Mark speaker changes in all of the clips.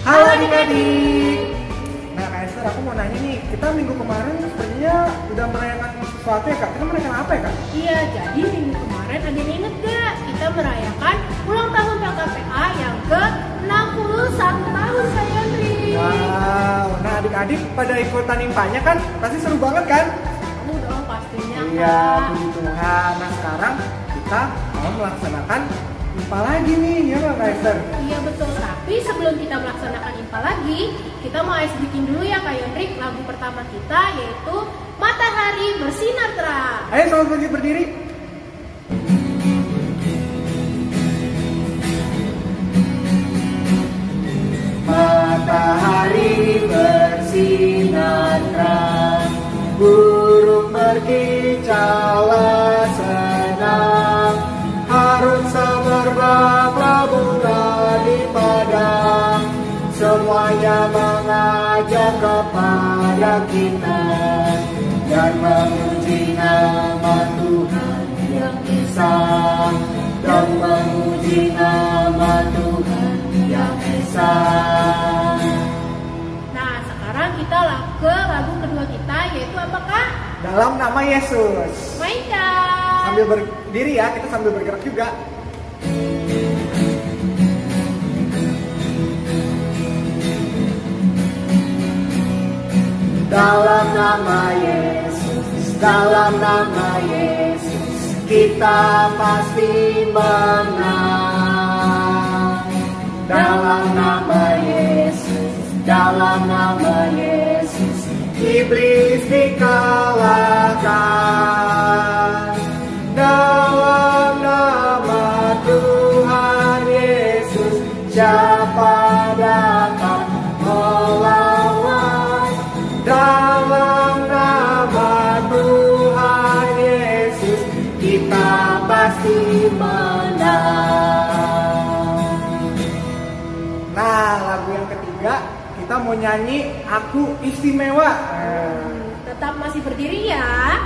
Speaker 1: Halo adik-adik. Nah Kak Esther, aku mau nanya nih, kita minggu kemarin sepertinya udah merayakan sesuatu ya Kak? Kita merayakan apa ya Kak?
Speaker 2: Iya, jadi minggu kemarin ada yang inget gak? Kita merayakan ulang tahun PKPA yang ke-61 tahun Kak Yandri.
Speaker 1: Wow, nah adik-adik pada ikutan impanya kan? Pasti seru banget kan?
Speaker 2: Kamu dong pastinya
Speaker 1: Iya,
Speaker 2: Kak.
Speaker 1: puji Tuhan. Nah sekarang kita mau melaksanakan impa lagi nih, ya Kak Esther?
Speaker 2: Iya betul, tapi sebelum kita melaksanakan impa lagi, kita mau bikin dulu ya Kak Yandri lagu pertama kita, yaitu Matahari Bersinar Terang.
Speaker 1: Ayo selamat pagi berdiri. Matahari bersinar terang, burung berkicaulah senang, harun semerbak berbunga di padang, semuanya mengajak kepada kita dan memuji nama Tuhan yang Esa, dan memuji nama Tuhan yang Esa.
Speaker 2: Nah, sekarang kita ke lagu kedua kita, yaitu apa Kak?
Speaker 1: Dalam nama Yesus.
Speaker 2: Mainkan.
Speaker 1: Sambil berdiri ya, kita sambil bergerak juga. Dalam nama Yesus, dalam nama Yesus, kita pasti menang. Dalam nama Yesus, dalam nama Yesus, iblis dikalahkan. Dalam nama Tuhan Yesus, siapa dapat melawan? Dalam nama Tuhan Yesus, kita pasti menang. Nah, lagu yang ketiga kita mau nyanyi Aku Istimewa.
Speaker 2: Tetap masih berdiri ya.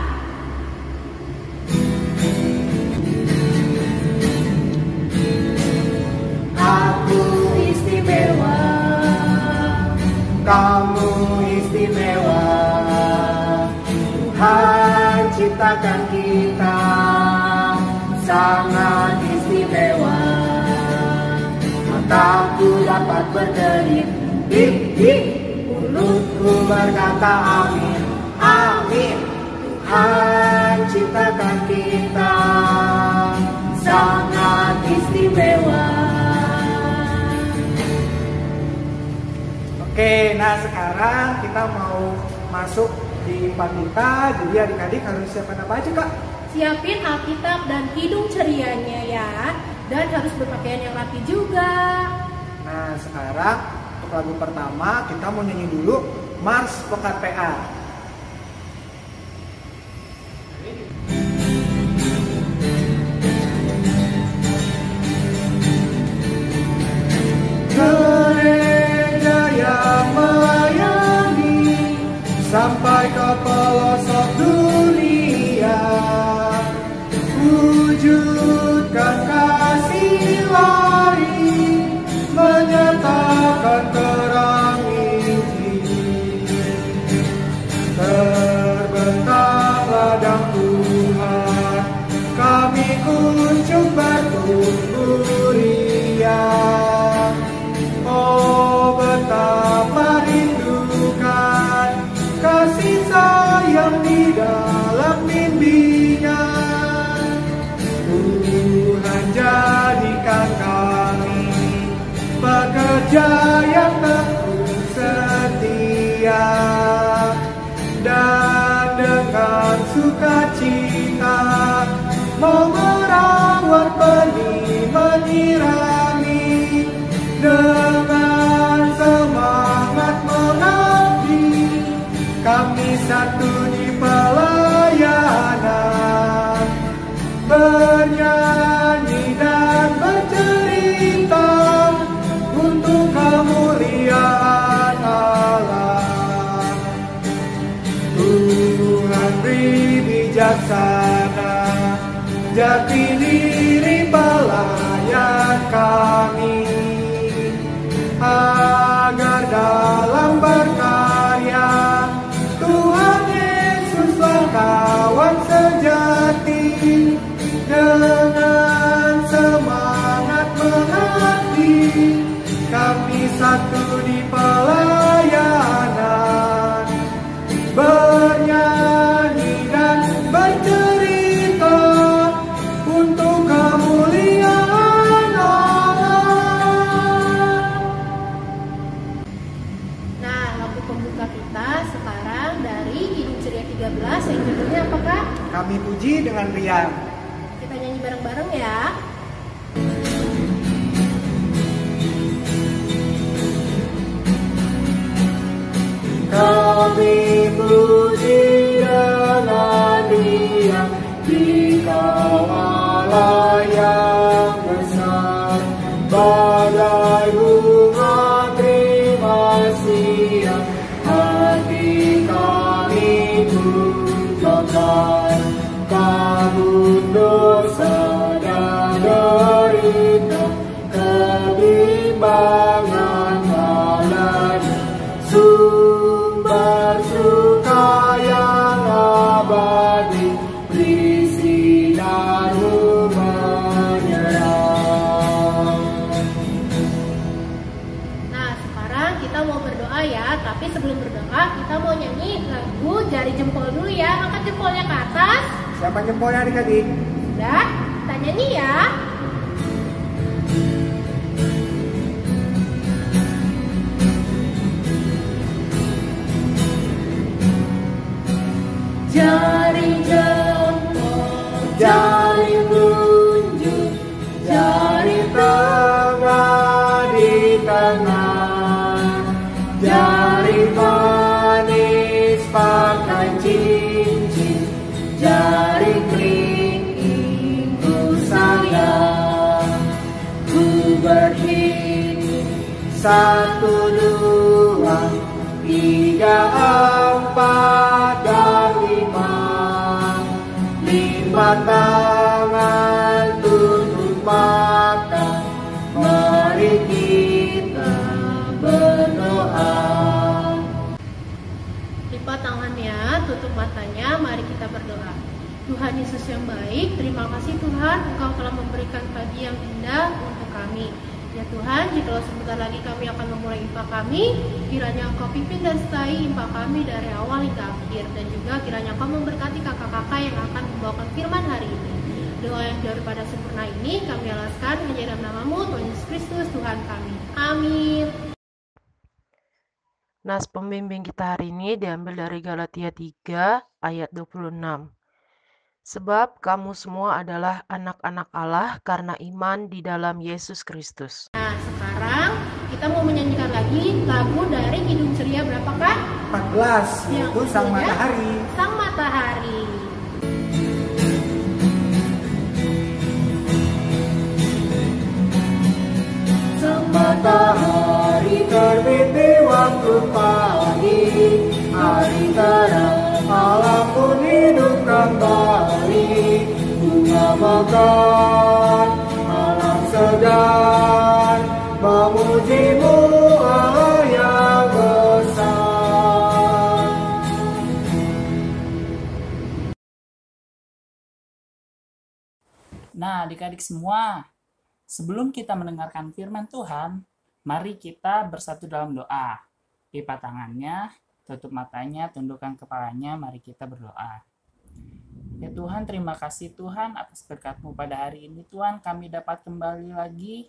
Speaker 1: Aku istimewa, kamu istimewa. Tuhan ciptakan kita sangat istimewa. Mataku dapat berkedip, mulutku berkata amin, amin. Tuhan ciptakan kita sangat istimewa. Oke, nah sekarang kita mau masuk di impa kita. Jadi adik-adik harus siapkan apa aja Kak?
Speaker 2: Siapin Alkitab dan hidung cerianya ya. Dan harus berpakaian yang rapi juga.
Speaker 1: Nah sekarang untuk lagu pertama kita mau nyanyi dulu Mars PKPA. Gereja yang melayani sampai ke pelosok dunia, wujudkan kasih ilahi, menyatakan terang Injil. Terbentang ladang Tuhan, kami kunjung bertumbuh riang. Oh betapa rindukan kasih sayang di dalam bimbingan. Tuhan jadikan kami pekerja yang tekun setia, dan dengan sukacita mau merawat benih menyirami, dengan semangat mengabdi kami satu di pelayanan, bernyanyi dan bercerita untuk kemuliaan Allah. Tuhan beri bijaksana, jati diri pelayan kami, agar kami satu di pelayanan, bernyanyi dan bercerita untuk kemuliaan Allah.
Speaker 2: Nah, lagu pembuka kita sekarang dari Kidung Ceria 13 yang judulnya apakah?
Speaker 1: Kami puji dengan riang.
Speaker 2: Kita nyanyi bareng-bareng ya.
Speaker 1: Kami puji dengan riang di Allah yang besar, badai bunga terima siang, hati kami tujukan kabut dosa dan derita, kebimbangan malada, sumber suka yang abadi, berisi daru menyerang.
Speaker 2: Nah, sekarang kita mau berdoa ya, tapi sebelum berdoa kita mau nyanyi lagu Jari Jempol dulu ya. Angkat jempolnya ke atas.
Speaker 1: Siapa jempolnya adik-adik?
Speaker 2: Udah, kita nyanyi ya. Jari jempol,
Speaker 1: Jari telunjuk, jari tengah di tengah, jari manis pakai cincin, jari kelingking sayang, ku berhitung 1, 2, 3, 4 dan 5, lipat tangan tutup mata, mari kita berdoa.
Speaker 2: lipat tangannya, tutup matanya, mari kita berdoa. Tuhan Yesus yang baik, terima kasih Tuhan, Engkau telah memberikan pagi yang indah untuk kami. Ya Tuhan, jikalau sebentar lagi kami akan memulai IPA kami, kiranya Engkau pimpin dan sertai IPA kami dari awal hingga akhir, dan juga kiranya Engkau memberkati kakak-kakak yang akan membawakan firman hari ini. Doa yang daripada sempurna ini kami alaskan hanya dalam nama-Mu, Tuhan Yesus Kristus, Tuhan kami. Amin.
Speaker 3: Nas pembimbing kita hari ini diambil dari Galatia 3 ayat 26. Sebab kamu semua adalah anak-anak Allah karena iman di dalam Yesus Kristus.
Speaker 2: Nah, sekarang kita mau menyanyikan lagi lagu dari Kidung Ceria berapakah?
Speaker 1: 14,
Speaker 2: Yang
Speaker 1: yaitu Sang
Speaker 2: judulnya
Speaker 1: Matahari.
Speaker 2: Sang Matahari.
Speaker 1: Sang matahari terbit di waktu pagi, hari terang alam pun hidup kembali, bunga mekar, alam sedang memuji-Mu Allah yang besar.
Speaker 4: Nah, adik-adik semua, sebelum kita mendengarkan firman Tuhan, mari kita bersatu dalam doa. Lipat tangannya, tutup matanya, tundukkan kepalanya, mari kita berdoa. Ya Tuhan, terima kasih Tuhan atas berkat-Mu pada hari ini. Tuhan, kami dapat kembali lagi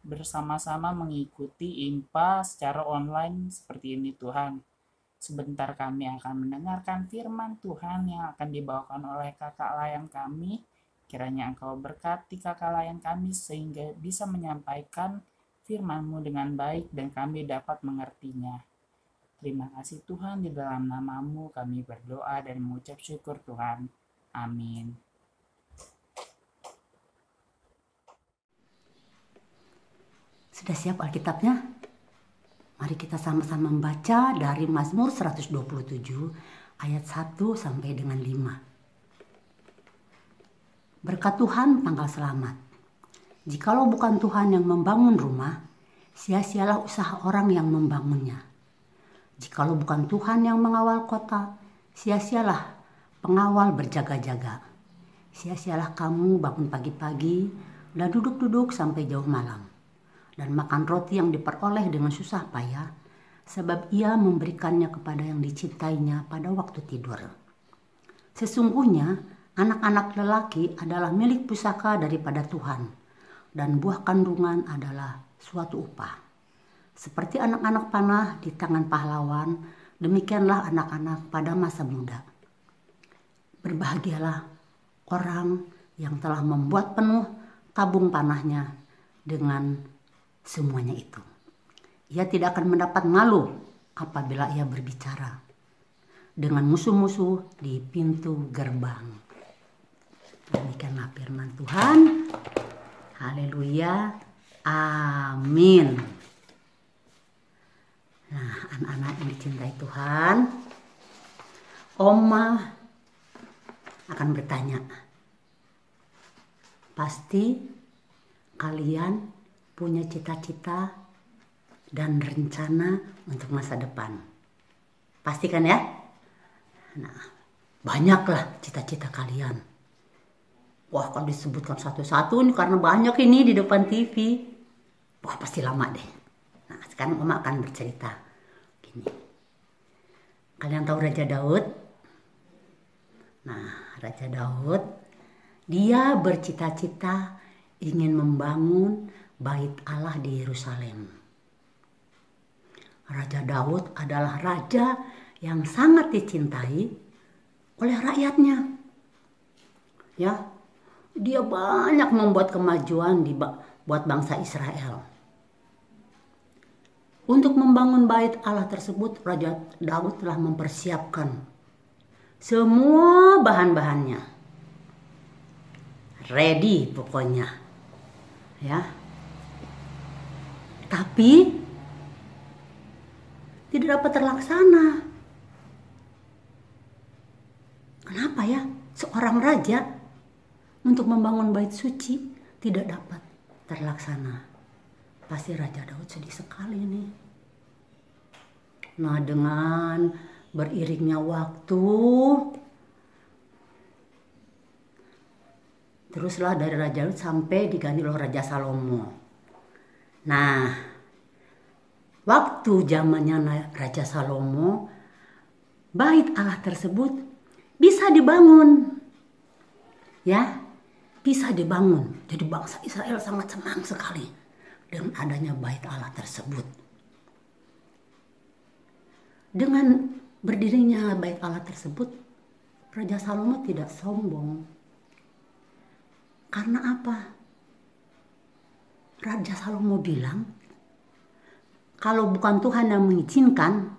Speaker 4: bersama-sama mengikuti IMPA secara online seperti ini Tuhan. Sebentar kami akan mendengarkan firman Tuhan yang akan dibawakan oleh kakak layang kami. Kiranya Engkau berkati kakak layang kami sehingga bisa menyampaikan firman-Mu dengan baik dan kami dapat mengertinya. Terima kasih Tuhan, di dalam nama-Mu kami berdoa dan mengucap syukur Tuhan. Amin.
Speaker 5: Sudah siap Alkitabnya? Mari kita sama-sama membaca dari Mazmur 127 ayat 1 sampai dengan 5. Berkat Tuhan pangkal selamat. Jikalau bukan Tuhan yang membangun rumah, sia-sialah usaha orang yang membangunnya. Jikalau bukan Tuhan yang mengawal kota, sia-sialah pengawal berjaga-jaga. Sia-sialah kamu bangun pagi-pagi dan duduk-duduk sampai jauh malam. dan makan roti yang diperoleh dengan susah payah, sebab ia memberikannya kepada yang dicintainya pada waktu tidur. Sesungguhnya anak-anak lelaki adalah milik pusaka daripada Tuhan, dan buah kandungan adalah suatu upah. Seperti anak-anak panah di tangan pahlawan, demikianlah anak-anak pada masa muda. Berbahagialah orang yang telah membuat penuh tabung panahnya dengan semuanya itu. Ia tidak akan mendapat malu apabila ia berbicara dengan musuh-musuh di pintu gerbang. Demikianlah firman Tuhan. Haleluya. Amin. Nah, anak-anak yang dicintai Tuhan, Oma akan bertanya. Pasti kalian punya cita-cita dan rencana untuk masa depan. Pasti kan ya? Nah, banyaklah cita-cita kalian. Wah, kalau disebutkan satu-satu nih karena banyak ini di depan TV. Wah, pasti lama deh. Nah, sekarang Oma akan bercerita. Gini. Kalian tahu Raja Daud? Nah, Raja Daud, dia bercita-cita ingin membangun bait Allah di Yerusalem. Raja Daud adalah raja yang sangat dicintai oleh rakyatnya. Ya, dia banyak membuat kemajuan buat bangsa Israel. Untuk membangun bait Allah tersebut, Raja Daud telah mempersiapkan semua bahan-bahannya. Ready pokoknya. Ya. Tapi tidak dapat terlaksana. Kenapa ya? Seorang raja untuk membangun bait suci tidak dapat terlaksana. Pasti Raja Daud sedih sekali nih. Nah, dengan beriringnya waktu, teruslah dari Raja Daud sampai diganti oleh Raja Salomo. Nah, waktu zamannya Raja Salomo, bait Allah tersebut bisa dibangun. Ya, bisa dibangun. Jadi bangsa Israel sangat senang sekali dengan adanya bait Allah tersebut. Dengan berdirinya bait Allah tersebut, Raja Salomo tidak sombong. Karena apa? Raja Salomo bilang, kalau bukan Tuhan yang mengizinkan,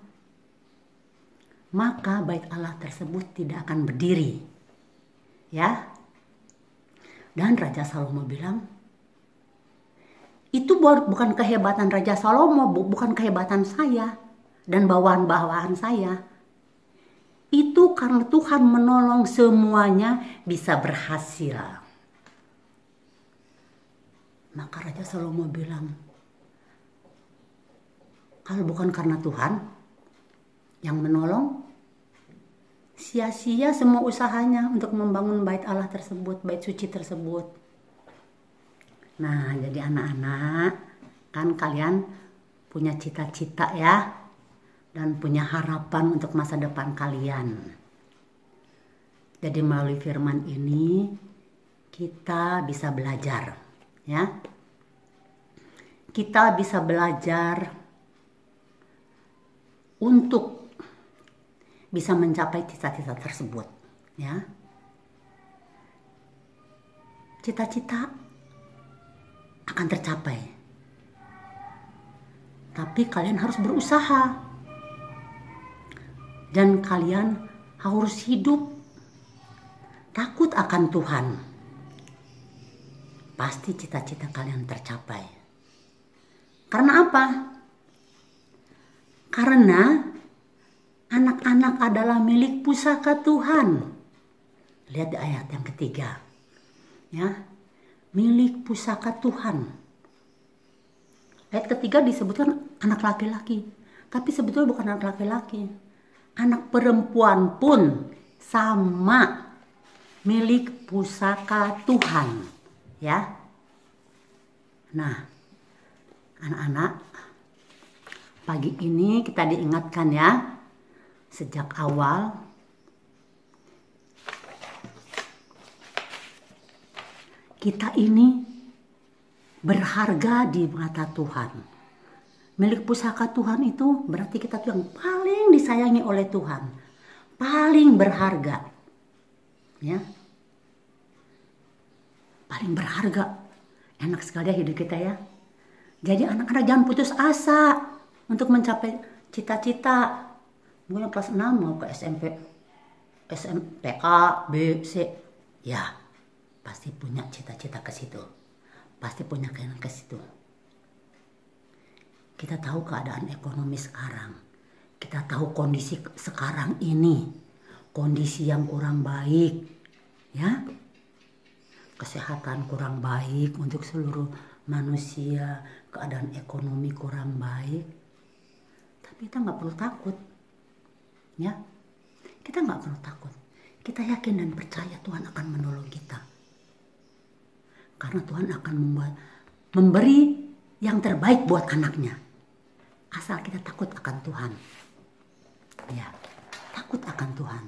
Speaker 5: maka bait Allah tersebut tidak akan berdiri. Ya. Dan Raja Salomo bilang, itu bukan kehebatan Raja Salomo, bukan kehebatan saya dan bawahan-bawahan saya. Itu karena Tuhan menolong semuanya bisa berhasil. Maka Raja Salomo bilang, kalau bukan karena Tuhan yang menolong, sia-sia semua usahanya untuk membangun bait Allah tersebut, bait suci tersebut. Nah, jadi anak-anak, kan kalian punya cita-cita ya, dan punya harapan untuk masa depan kalian. Jadi melalui firman ini, kita bisa belajar. Ya, kita bisa belajar untuk bisa mencapai cita-cita tersebut. Ya, cita-cita akan tercapai, tapi kalian harus berusaha dan kalian harus hidup takut akan Tuhan. Pasti cita-cita kalian tercapai. Karena apa? Karena anak-anak adalah milik pusaka Tuhan. Lihat di ayat yang ketiga. Ya, milik pusaka Tuhan. Ayat ketiga disebutkan anak laki-laki. Tapi sebetulnya bukan anak laki-laki. Anak perempuan pun sama milik pusaka Tuhan. Ya. Nah, Anak-anak, pagi ini kita diingatkan ya, sejak awal kita ini berharga di mata Tuhan. Milik pusaka Tuhan itu berarti kita tuh yang paling disayangi oleh Tuhan, paling berharga, ya, paling berharga. Enak sekali ya hidup kita ya. Jadi anak-anak jangan putus asa untuk mencapai cita-cita. Mungkin kelas 6 mau ke SMP, SMPK, B, C, ya pasti punya cita-cita ke situ, pasti punya keinginan ke situ. Kita tahu keadaan ekonomi sekarang, kita tahu kondisi sekarang ini, kondisi yang kurang baik, ya, kesehatan kurang baik untuk seluruh manusia, keadaan ekonomi kurang baik, tapi kita nggak perlu takut, ya, kita nggak perlu takut. Kita yakin dan percaya Tuhan akan menolong kita, karena Tuhan akan memberi yang terbaik buat anaknya, asal kita takut akan Tuhan, ya, takut akan Tuhan.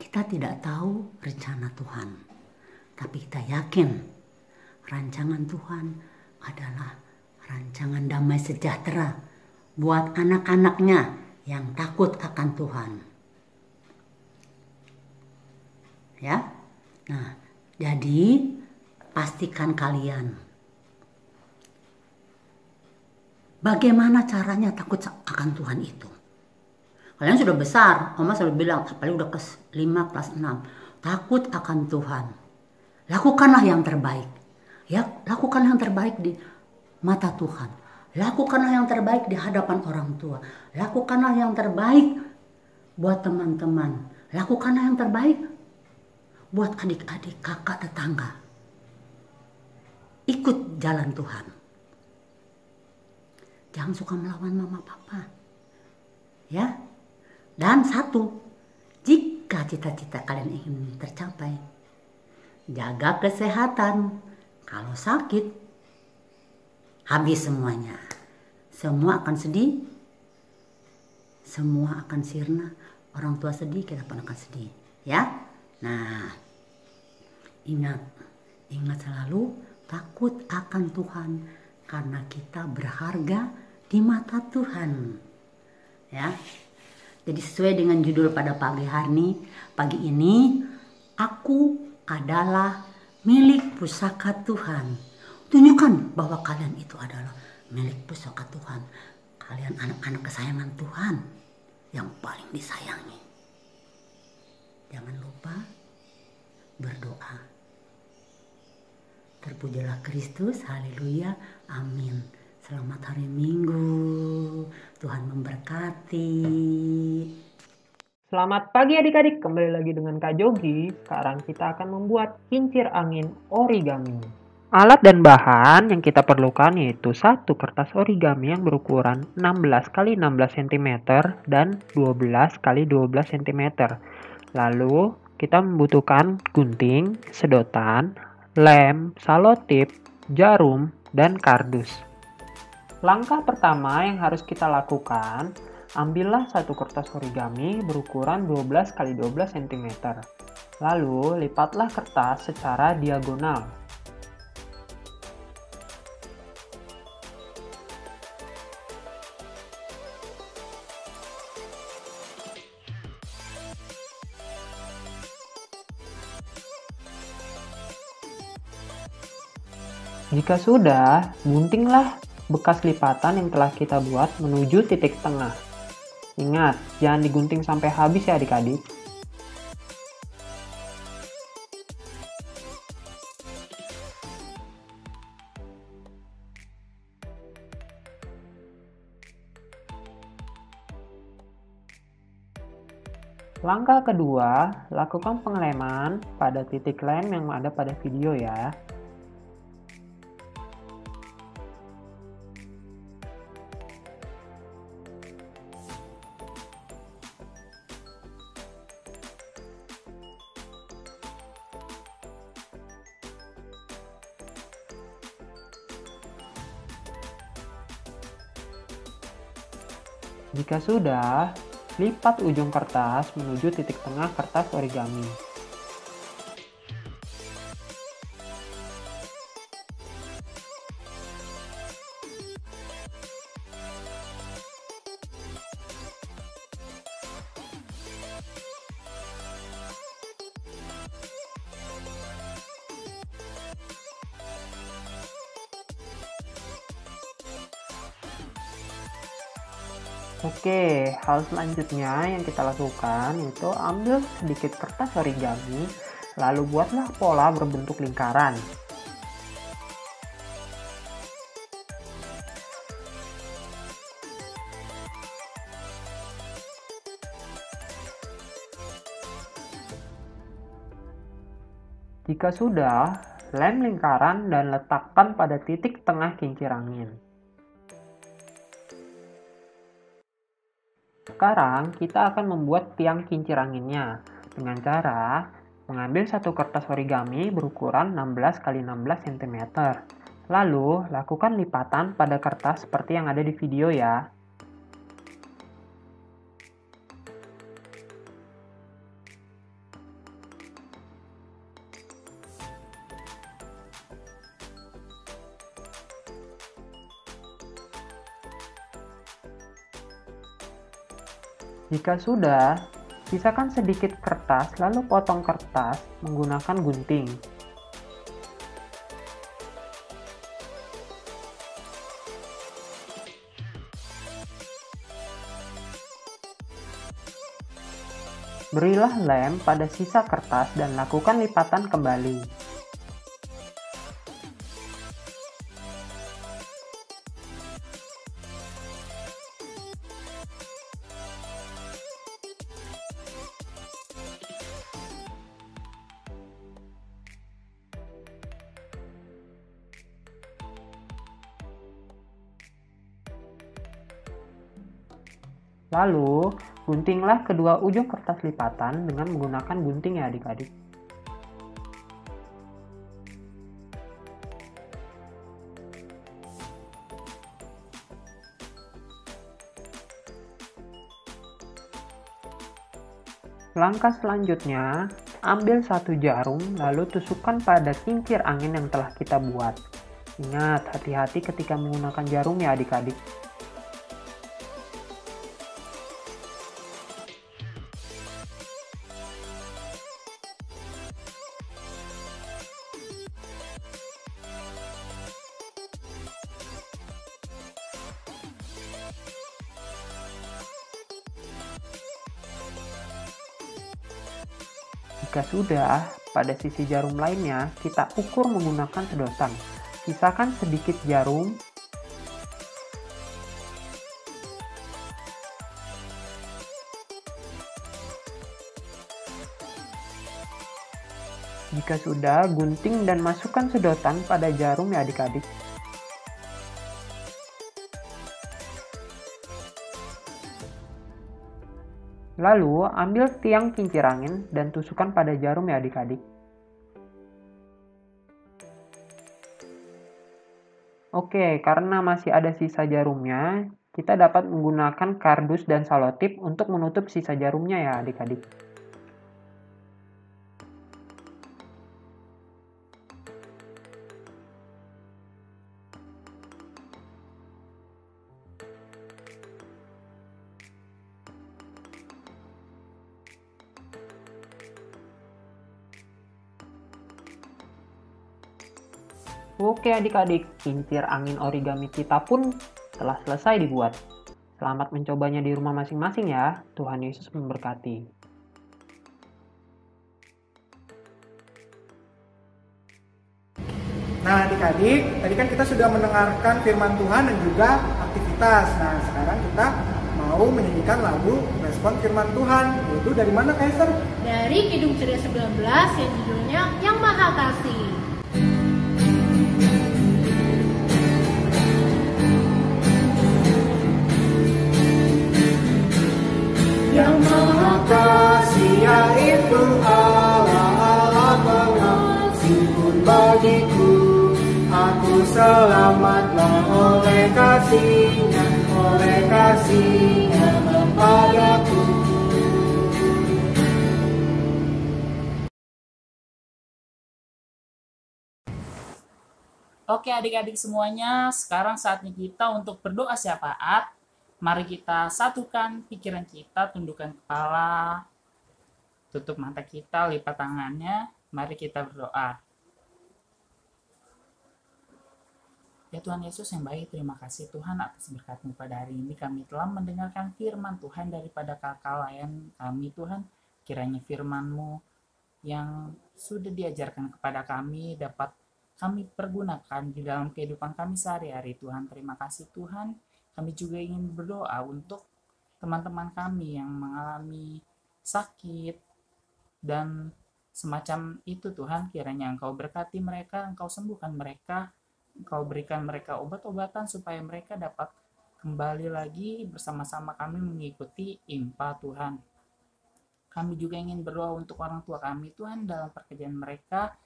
Speaker 5: Kita tidak tahu rencana Tuhan, tapi kita yakin rancangan Tuhan adalah rancangan damai sejahtera buat anak-anaknya yang takut akan Tuhan. Ya, nah, jadi pastikan kalian bagaimana caranya takut akan Tuhan itu. Kalian sudah besar, Oma selalu bilang, apalagi udah kelas 5, kelas 6, takut akan Tuhan. Lakukanlah yang terbaik. Ya, lakukanlah yang terbaik di mata Tuhan. Lakukanlah yang terbaik di hadapan orang tua. Lakukanlah yang terbaik buat teman-teman. Lakukanlah yang terbaik buat adik-adik, kakak, tetangga. Ikut jalan Tuhan. Jangan suka melawan mama papa. Ya. Dan satu, jika cita-cita kalian ingin tercapai, jaga kesehatan. Kalau sakit, habis semuanya. Semua akan sedih, semua akan sirna. Orang tua sedih, kita pun akan sedih, ya. Nah, ingat selalu takut akan Tuhan, karena kita berharga di mata Tuhan, ya. Jadi sesuai dengan judul pada pagi ini, aku adalah milik pusaka Tuhan. Tunjukkan bahwa kalian itu adalah milik pusaka Tuhan. Kalian anak-anak kesayangan Tuhan yang paling disayangi. Jangan lupa berdoa. Terpujilah Kristus, haleluya, amin. Selamat hari Minggu, Tuhan memberkati.
Speaker 6: Selamat pagi adik-adik, kembali lagi dengan Kak Jogi. Sekarang kita akan membuat kincir angin origami. Alat dan bahan yang kita perlukan yaitu satu kertas origami yang berukuran 16 x 16 cm dan 12 x 12 cm. Lalu kita membutuhkan gunting, sedotan, lem, selotip, jarum, dan kardus. Langkah pertama yang harus kita lakukan, ambillah satu kertas origami berukuran 12 x 12 cm. Lalu lipatlah kertas secara diagonal. Jika sudah, guntinglah bekas lipatan yang telah kita buat menuju titik tengah. Ingat, jangan digunting sampai habis ya adik-adik. Langkah kedua, lakukan pengeleman pada titik lem yang ada pada video ya. Jika sudah, lipat ujung kertas menuju titik tengah kertas origami. Oke, hal selanjutnya yang kita lakukan itu ambil sedikit kertas origami, lalu buatlah pola berbentuk lingkaran. Jika sudah, lem lingkaran dan letakkan pada titik tengah kincir angin. Sekarang kita akan membuat tiang kincir anginnya dengan cara mengambil satu kertas origami berukuran 16 x 16 cm. Lalu lakukan lipatan pada kertas seperti yang ada di video ya. Jika sudah, sisakan sedikit kertas lalu potong kertas menggunakan gunting. Berilah lem pada sisa kertas dan lakukan lipatan kembali. Lalu, guntinglah kedua ujung kertas lipatan dengan menggunakan gunting ya adik-adik. Langkah selanjutnya, ambil satu jarum lalu tusukkan pada kincir angin yang telah kita buat. Ingat, hati-hati ketika menggunakan jarum ya adik-adik. Jika sudah, pada sisi jarum lainnya kita ukur menggunakan sedotan. Sisakan sedikit jarum. Jika sudah, gunting dan masukkan sedotan pada jarum ya adik-adik. Lalu, ambil tiang kincir angin dan tusukkan pada jarum ya adik-adik. Oke, karena masih ada sisa jarumnya, kita dapat menggunakan kardus dan selotip untuk menutup sisa jarumnya ya adik-adik. Oke adik-adik, kincir angin origami kita pun telah selesai dibuat. Selamat mencobanya di rumah masing-masing ya. Tuhan Yesus memberkati.
Speaker 1: Nah adik-adik, tadi kan kita sudah mendengarkan firman Tuhan dan juga aktivitas. Nah sekarang kita mau menyanyikan lagu respon firman Tuhan. Yaitu dari mana Kak Esther?
Speaker 2: Dari Kidung Ceria 19 yang judulnya Yang Maha Kasih.
Speaker 1: Yang Maha Kasih yaitu Allah pengasih pun bagiku. Aku selamatlah oleh kasih-Nya, oleh kasih-Nya kepadaku.
Speaker 4: Oke adik-adik semuanya, sekarang saatnya kita untuk berdoa syafaat. Mari kita satukan pikiran kita, tundukkan kepala, tutup mata kita, lipat tangannya. Mari kita berdoa. Ya Tuhan Yesus yang baik, terima kasih Tuhan atas berkat-Mu pada hari ini. Kami telah mendengarkan firman Tuhan daripada kakak layan kami Tuhan. Kiranya firman-Mu yang sudah diajarkan kepada kami dapat kami pergunakan di dalam kehidupan kami sehari-hari Tuhan. Terima kasih Tuhan. Kami juga ingin berdoa untuk teman-teman kami yang mengalami sakit dan semacam itu Tuhan. Kiranya Engkau berkati mereka, Engkau sembuhkan mereka, Engkau berikan mereka obat-obatan supaya mereka dapat kembali lagi bersama-sama kami mengikuti IMPA Tuhan. Kami juga ingin berdoa untuk orang tua kami Tuhan dalam pekerjaan mereka.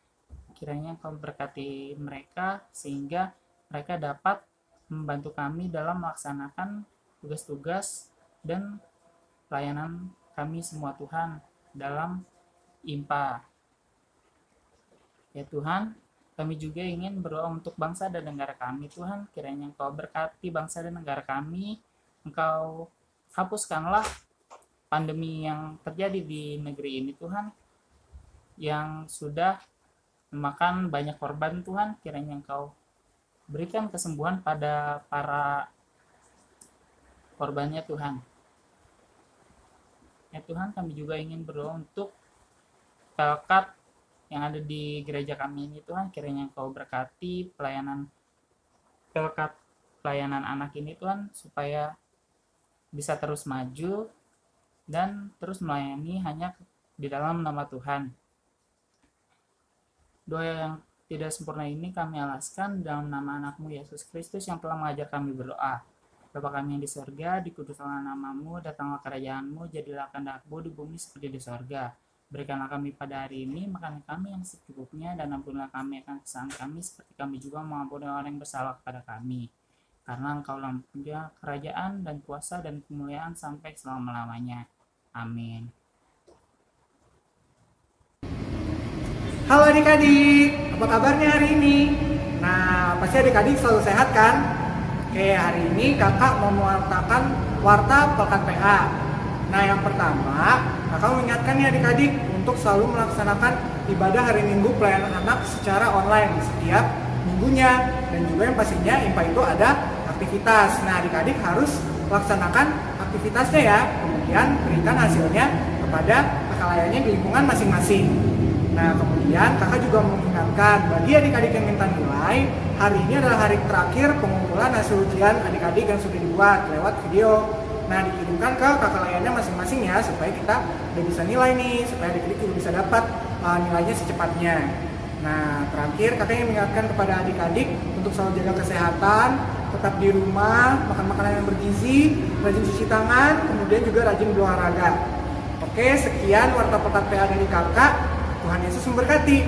Speaker 4: Kiranya Engkau berkati mereka sehingga mereka dapat membantu kami dalam melaksanakan tugas-tugas dan pelayanan kami semua Tuhan dalam IMPA. Ya Tuhan, kami juga ingin berdoa untuk bangsa dan negara kami Tuhan. Kiranya Engkau berkati bangsa dan negara kami. Engkau hapuskanlah pandemi yang terjadi di negeri ini Tuhan, yang sudah memakan banyak korban Tuhan. Kiranya Engkau berikan kesembuhan pada para korbannya Tuhan. Ya Tuhan, kami juga ingin berdoa untuk pelkat yang ada di gereja kami ini Tuhan. Kiranya Engkau berkati pelayanan pelkat, pelayanan anak ini Tuhan, supaya bisa terus maju dan terus melayani hanya di dalam nama Tuhan. Doa yang tidak sempurna ini kami alaskan dalam nama anak-Mu Yesus Kristus yang telah mengajar kami berdoa. Bapa kami yang di sorga, dikuduskanlah nama-Mu, datanglah kerajaan-Mu, jadilah kehendak-Mu di bumi seperti di sorga. Berikanlah kami pada hari ini makanan kami yang secukupnya, dan ampunilah kami akan kesalahan kami seperti kami juga mengampuni orang yang bersalah kepada kami. Karena Engkau-lah punya kerajaan dan kuasa dan kemuliaan sampai selama-lamanya. Amin.
Speaker 1: Halo adik-adik, apa kabarnya hari ini? Nah, pasti adik-adik selalu sehat kan? Oke, hari ini kakak mau mewartakan warta pelkat PA. Nah, yang pertama, kakak mengingatkan nih adik-adik untuk selalu melaksanakan ibadah hari Minggu pelayanan anak secara online setiap minggunya. Dan juga yang pastinya IMPA itu ada aktivitas. Nah, adik-adik harus laksanakan aktivitasnya ya. Kemudian berikan hasilnya kepada kakak layannya di lingkungan masing-masing. Nah, kemudian kakak juga mengingatkan bagi adik-adik yang minta nilai, hari ini adalah hari terakhir pengumpulan hasil ujian adik-adik yang sudah dibuat lewat video. Nah, dikirimkan ke kakak layannya masing-masing ya, supaya kita udah bisa nilai nih, supaya adik-adik juga bisa dapat nilainya secepatnya. Nah, terakhir kakak ingin mengingatkan kepada adik-adik untuk selalu jaga kesehatan, tetap di rumah, makan makanan yang bergizi, rajin cuci tangan, kemudian juga rajin berolahraga. Oke, sekian warta pelkat PA dari kakak. Tuhan Yesus memberkati.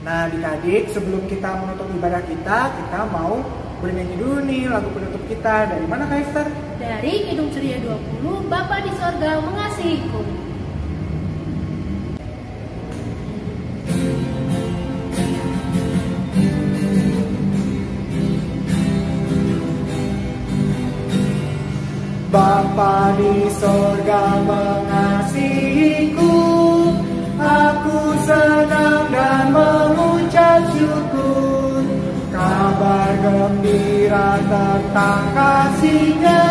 Speaker 1: Nah, adik-adik, sebelum kita menutup ibadah kita mau bernyanyi dulu nih lagu penutup kita. Dari mana Kak Esther?
Speaker 2: Dari Kidung Ceria 20, Bapa di sorga mengasihiku.
Speaker 1: Bapa di sorga mengasihiku, aku senang dan mengucap syukur. Kabar gembira tentang kasih-Nya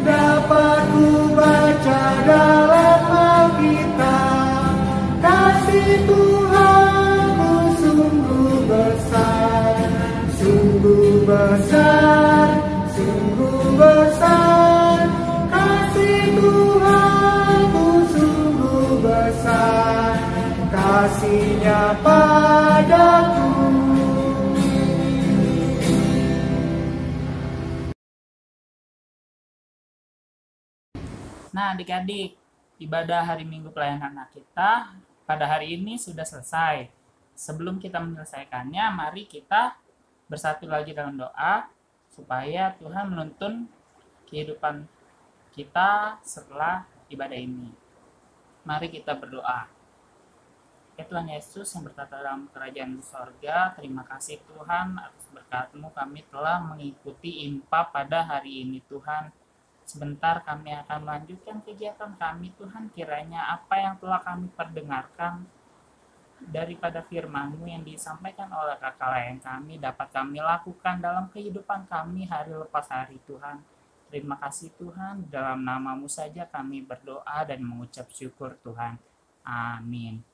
Speaker 1: dapat ku baca dalam Alkitab. Kasih Tuhanku sungguh besar, sungguh besar, sungguh besar. Kasih Tuhanku sungguh besar, kasih-Nya padaku.
Speaker 4: Nah adik-adik, ibadah hari Minggu pelayanan anak kita pada hari ini sudah selesai. Sebelum kita menyelesaikannya, mari kita bersatu lagi dalam doa supaya Tuhan menuntun kehidupan kita setelah ibadah ini. Mari kita berdoa. Ya Tuhan Yesus yang bertata dalam kerajaan sorga, terima kasih Tuhan atas berkat-Mu kami telah mengikuti IMPA pada hari ini Tuhan. Sebentar kami akan melanjutkan kegiatan kami Tuhan, kiranya apa yang telah kami perdengarkan daripada firman-Mu yang disampaikan oleh kakak layan kami dapat kami lakukan dalam kehidupan kami hari lepas hari Tuhan. Terima kasih Tuhan, dalam nama-Mu saja kami berdoa dan mengucap syukur Tuhan. Amin.